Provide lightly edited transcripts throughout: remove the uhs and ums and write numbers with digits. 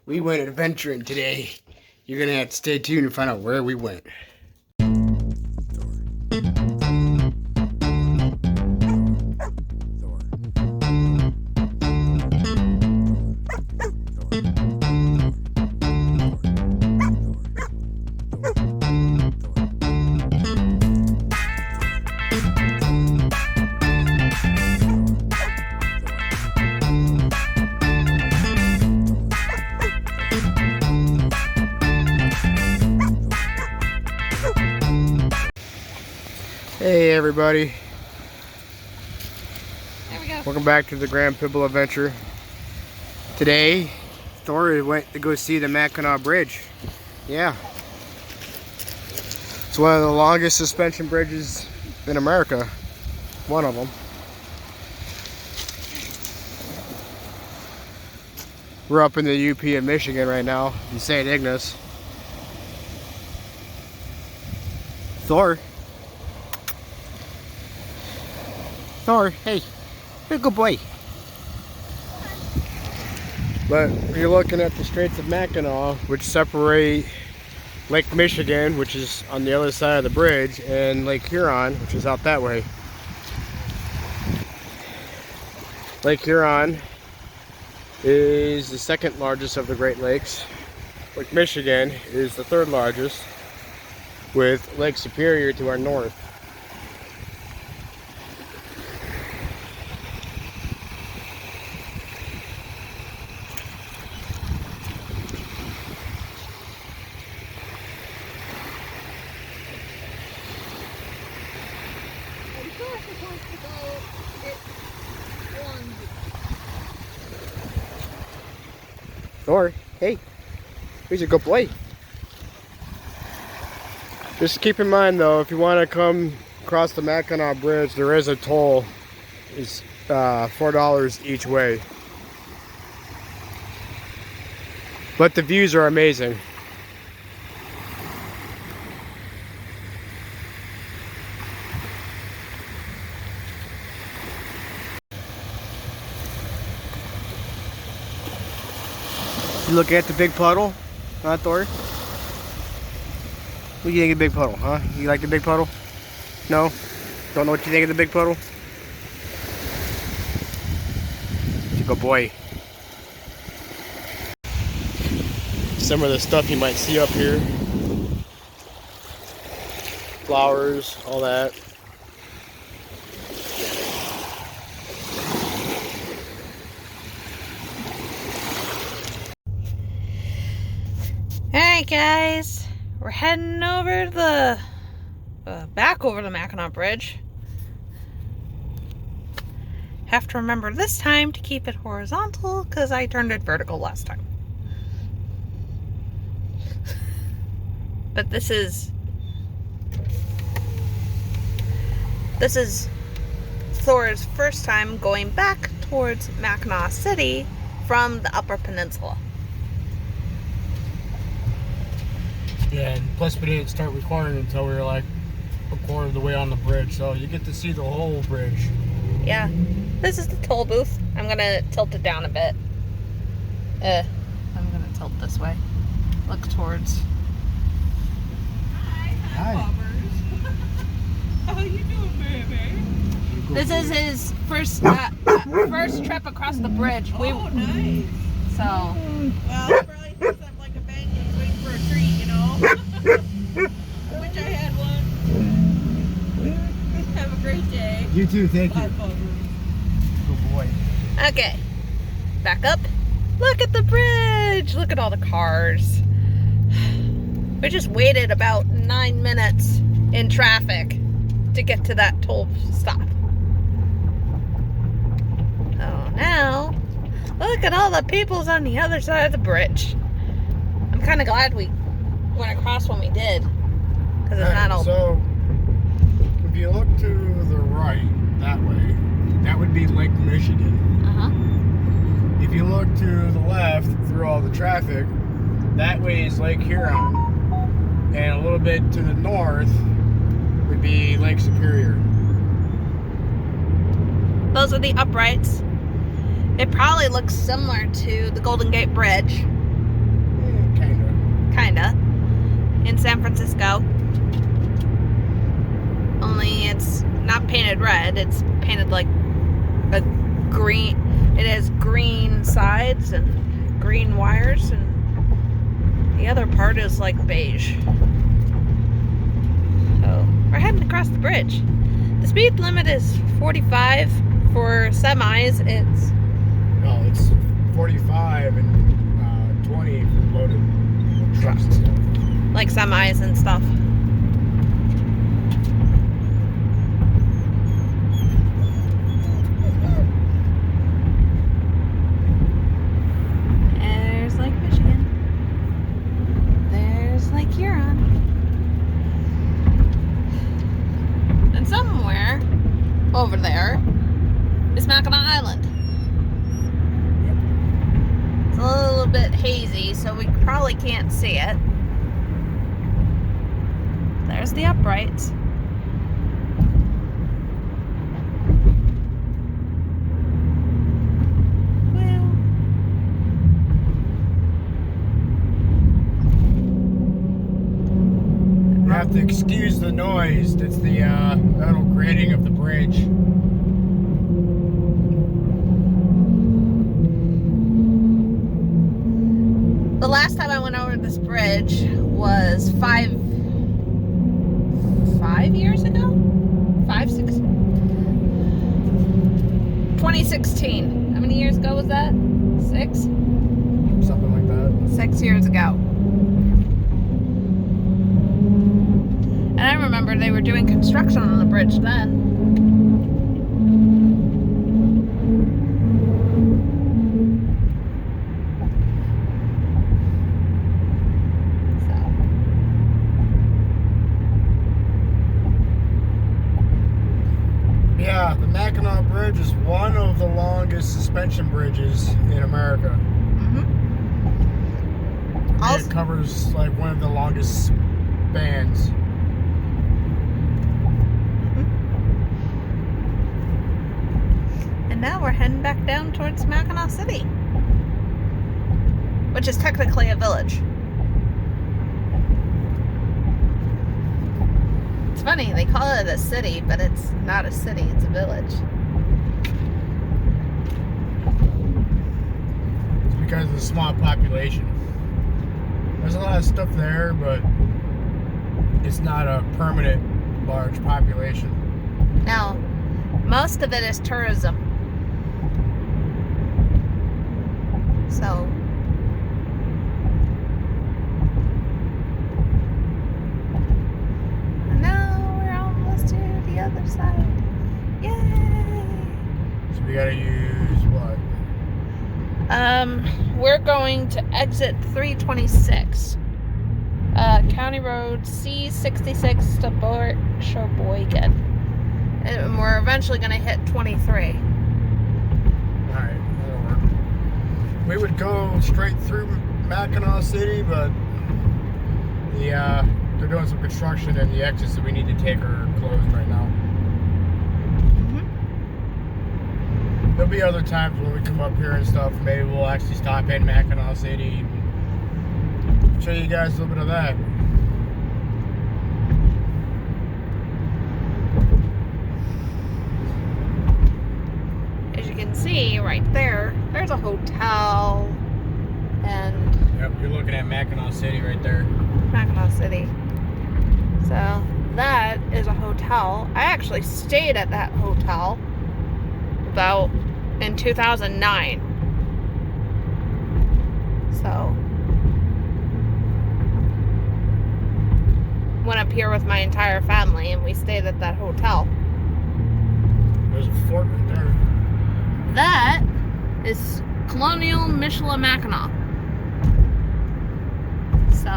We went adventuring today. You're gonna have to stay tuned and find out where we went. Hey everybody, there we go. Welcome back to the Grand Pibble Adventure. Today, Thor went to go see the Mackinaw Bridge. Yeah. It's one of the longest suspension bridges in America. One of them. We're up in the UP of Michigan right now, in St. Ignace. Thor, hey, you're a good boy. But you're looking at the Straits of Mackinac, which separate Lake Michigan, which is on the other side of the bridge, and Lake Huron, which is out that way. Lake Huron is the second largest of the Great Lakes. Lake Michigan is the third largest, with Lake Superior to our north. Thor, hey, he's a good boy. Just keep in mind though, if you want to come across the Mackinaw Bridge, there is a toll. It's $4 each way. But the views are amazing. You look at the big puddle, huh, Thor? What do you think of the big puddle, huh? You like the big puddle? No? Don't know what you think of the big puddle? He's a good boy. Some of the stuff you might see up here. Flowers, all that. Alright guys, we're heading over to the back over the Mackinaw Bridge. Have to remember this time to keep it horizontal because I turned it vertical last time. But this is Thor's first time going back towards Mackinaw City from the Upper Peninsula. Yeah, and plus we didn't start recording until we were like a quarter of the way on the bridge, so you get to see the whole bridge. Yeah, this is the toll booth. I'm gonna tilt it down a bit. I'm gonna tilt this way. Look towards. Hi. How you doing, baby? This is his first trip across the bridge. Oh, nice. So. Well, probably thinks I'm like a band-aid waiting for a treat, you know? I wish I had one. Have a great day. You too, thank you. Bye, Good boy. Okay, back up. Look at the bridge. Look at all the cars. We just waited about 9 minutes in traffic to get to that toll stop. Oh, now look at all the peoples on the other side of the bridge. I'm kind of glad we went across when we did, because it's not all. So, if you look to the right, that way, that would be Lake Michigan. If you look to the left, through all the traffic, that way is Lake Huron. And a little bit to the north would be Lake Superior. Those are the uprights. It probably looks similar to the Golden Gate Bridge. kinda, in San Francisco. Only it's not painted red, it's painted like a green. It has green sides and green wires, and the other part is like beige. So we're heading across the bridge. The speed limit is 45 for semis. It's 45 and 20 for loaded trucks and stuff. Like semis and stuff. There's Lake Michigan. There's Lake Huron. And somewhere over there is Mackinac Island. It's a little bit hazy, so we probably can't see it. There's the uprights. Well, You have to excuse the noise. That's the metal grating of the bridge. the last time I went over this bridge was 5 years ago? 2016. How many years ago was that? 6? Something like that. 6 years ago. And I remember they were doing construction on the bridge then. Yeah, the Mackinaw Bridge is one of the longest suspension bridges in America. Also, It covers like one of the longest spans. and now we're heading back down towards Mackinaw City, which is technically a village. It's funny, they call it a city, but it's not a city, it's a village. It's because of the small population. There's a lot of stuff there, but it's not a permanent large population. Now, most of it is tourism. So, and now we're almost to the other side. Yay! So we gotta use what? We're going to exit 326. County Road C66 to Sheboygan. And we're eventually going to hit 23. Alright, that'll work. We would go straight through Mackinaw City, but they're doing some construction and the exits that we need to take are closed right now. There'll be other times when we come up here and stuff. Maybe we'll actually stop in Mackinaw City and show you guys a little bit of that. As you can see right there, there's a hotel and Yep, you're looking at Mackinaw City right there. Mackinaw City. So that is a hotel. I actually stayed at that hotel about in 2009. So went up here with my entire family and we stayed at that hotel. There's a fort right there. That is Colonial Michilimackinac. So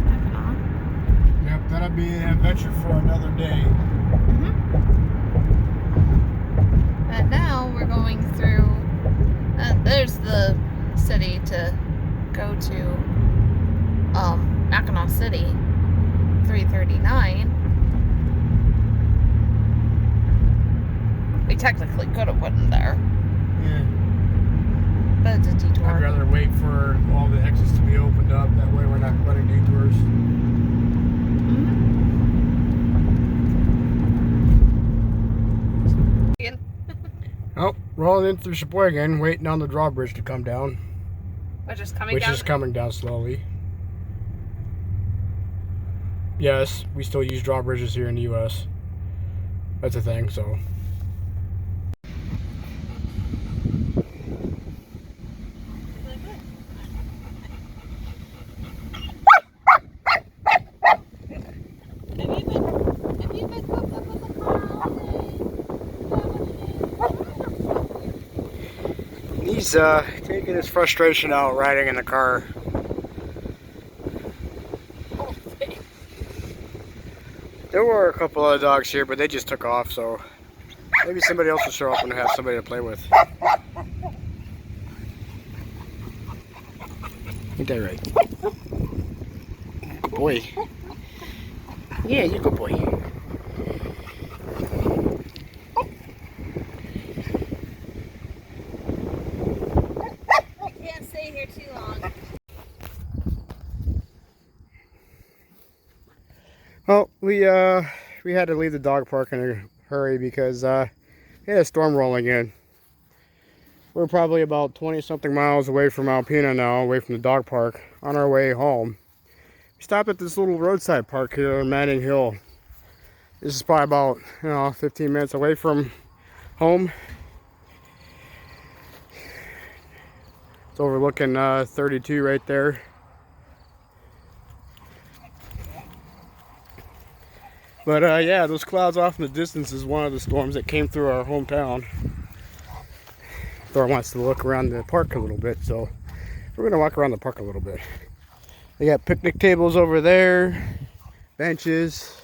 Mackinac. Yep, that'll be an adventure for another day. And now we're going through. There's the city to go to. Mackinaw City, 339. We technically could have went there. Yeah. But it's a detour. I'd rather wait for all the exits to be opened up. That way we're not running detours. Oh, rolling in through Sheboygan, waiting on the drawbridge to come down. Which is coming Which down? is coming down slowly. Yes, we still use drawbridges here in the U.S. That's a thing, so. He's taking his frustration out riding in the car. There were a couple other dogs here, but they just took off, so maybe somebody else will show up and have somebody to play with. Ain't that right? Good boy. Yeah, you're a good boy. Too long. Well, we had to leave the dog park in a hurry because we had a storm rolling in. We're probably about 20-something miles away from Alpena now, away from the dog park, on our way home. We stopped at this little roadside park here in Manning Hill. This is probably about 15 minutes away from home. It's overlooking 32 right there. But yeah, those clouds off in the distance is one of the storms that came through our hometown. Thor wants to look around the park a little bit, so we're gonna walk around the park a little bit. They got picnic tables over there, benches,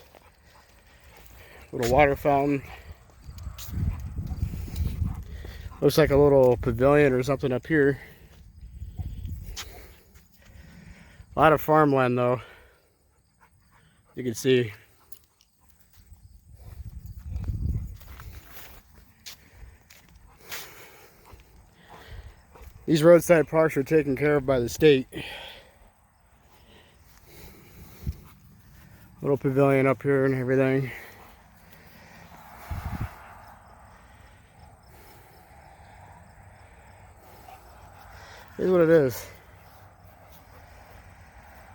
little water fountain. Looks like a little pavilion or something up here. A lot of farmland though, you can see. These roadside parks are taken care of by the state. Little pavilion up here and everything. Here's what it is.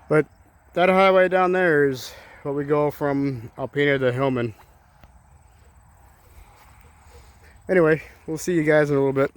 But that highway down there is what we go from Alpena to Hillman. Anyway, we'll see you guys in a little bit.